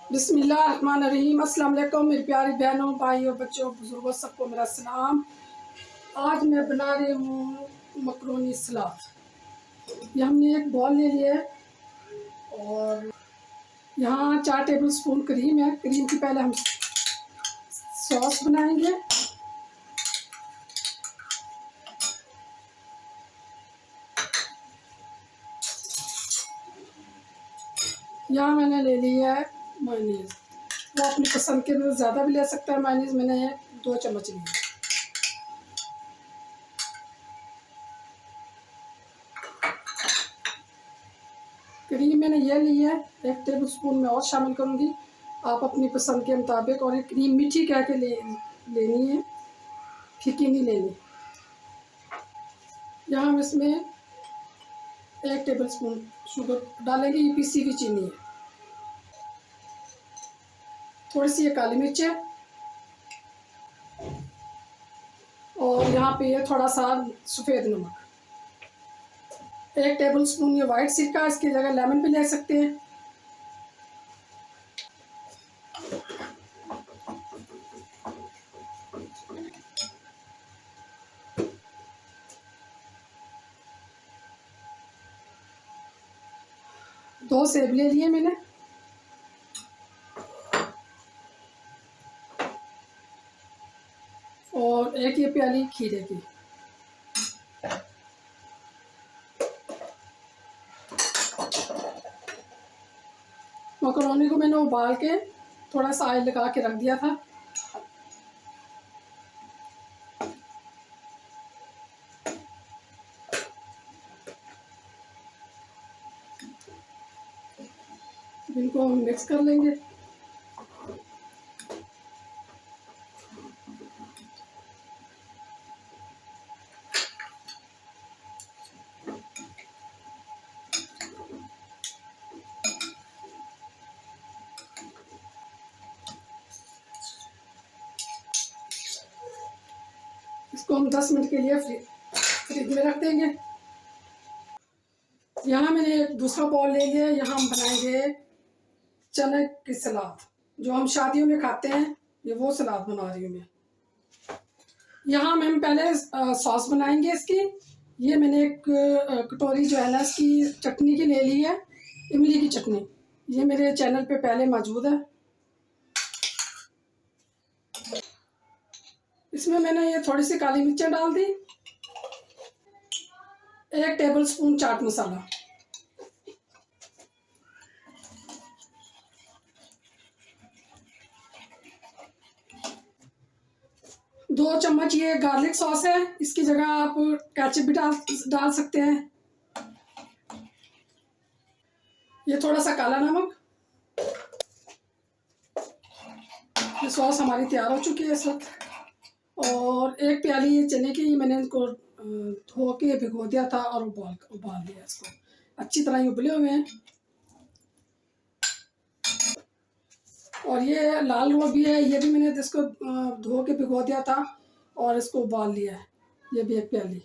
बिस्मिल्लाहिर्रहमानिर्रहीम। अस्सलाम वालेकुम मेरी प्यारी बहनों, भाइयों, बच्चों, बुजुर्गों, सबको मेरा सलाम। आज मैं बना रही हूँ मकरोनी सलाद। ये हमने एक बॉल ले लिया है और यहाँ 4 टेबल स्पून क्रीम है। क्रीम की पहले हम सॉस बनाएंगे। यहाँ मैंने ले लिया है मायोनीज। वो अपनी पसंद के लिए ज़्यादा भी ले सकता है मायोनीज। मैंने 2 चम्मच लिया। क्रीम मैंने ये ली है, 1 टेबल स्पून में और शामिल करूँगी। आप अपनी पसंद के मुताबिक। और ये क्रीम मीठी कह के लेनी है, फीकी नहीं लेनी। यहाँ हम इसमें 1 टेबल स्पून शुगर डालेंगे। ये पीसी हुई चीनी है। थोड़ी सी ये काली मिर्च है और यहाँ पे ये थोड़ा सा सफ़ेद नमक। 1 टेबल स्पून ये वाइट सिरका, इसकी जगह लेमन भी ले सकते हैं। दो सेब ले लिए मैंने और 1 ये प्याली खीरे की। मकरोनी को मैंने उबाल के थोड़ा सा ऑयल लगा के रख दिया था। इनको हम मिक्स कर लेंगे। इसको हम 10 मिनट के लिए फ्रिज में रख देंगे। यहाँ मैंने एक दूसरा बॉल ले लिया। यहाँ हम बनाएंगे चने की सलाद, जो हम शादियों में खाते हैं। ये वो सलाद बना रही हूँ मैं। यहाँ में हम पहले सॉस बनाएंगे इसकी। ये मैंने एक कटोरी जो है ना इसकी चटनी की ले ली है, इमली की चटनी। ये मेरे चैनल पे पहले मौजूद है। इसमें मैंने ये थोड़ी सी काली मिर्चें डाल दी। 1 टेबल स्पून चाट मसाला, 2 चम्मच ये गार्लिक सॉस है। इसकी जगह आप केचप भी डाल सकते हैं। ये थोड़ा सा काला नमक। ये सॉस हमारी तैयार हो चुकी है इस वक्त। और 1 प्याली ये चने की, मैंने इनको धो के भिगो दिया था और उबाल दिया। इसको अच्छी तरह ये उबले हुए हैं। और ये लाल गोभी है, ये भी मैंने इसको धो के भिगो दिया था और इसको उबाल लिया है। ये भी 1 प्याली।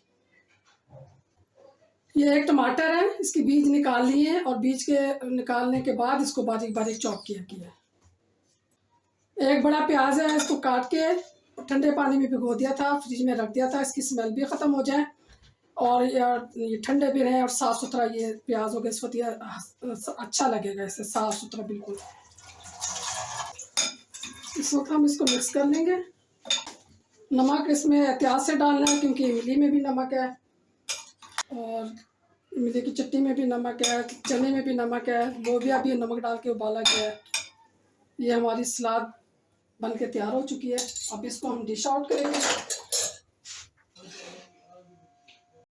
ये 1 टमाटर है, इसके बीज निकाल लिए हैं और बीज के निकालने के बाद इसको बारीक बारीक चॉप किया। 1 बड़ा प्याज है, इसको काट के ठंडे पानी में भिगो दिया था, फ्रिज में रख दिया था। इसकी स्मेल भी ख़त्म हो जाए और ये ठंडे भी रहें और साफ़ सुथरा ये प्याज हो गया। इस वक्त ये अच्छा लगेगा इससे, साफ़ सुथरा बिल्कुल। इस वक्त हम इसको मिक्स कर लेंगे। नमक इसमें एहतियात से डालना है क्योंकि इमली में भी नमक है और इमली की चटनी में भी नमक है, चने में भी नमक है। वो भी अभी नमक डाल के उबाला गया है। ये हमारी सलाद बन के तैयार हो चुकी है। अब इसको हम डिश आउट करेंगे।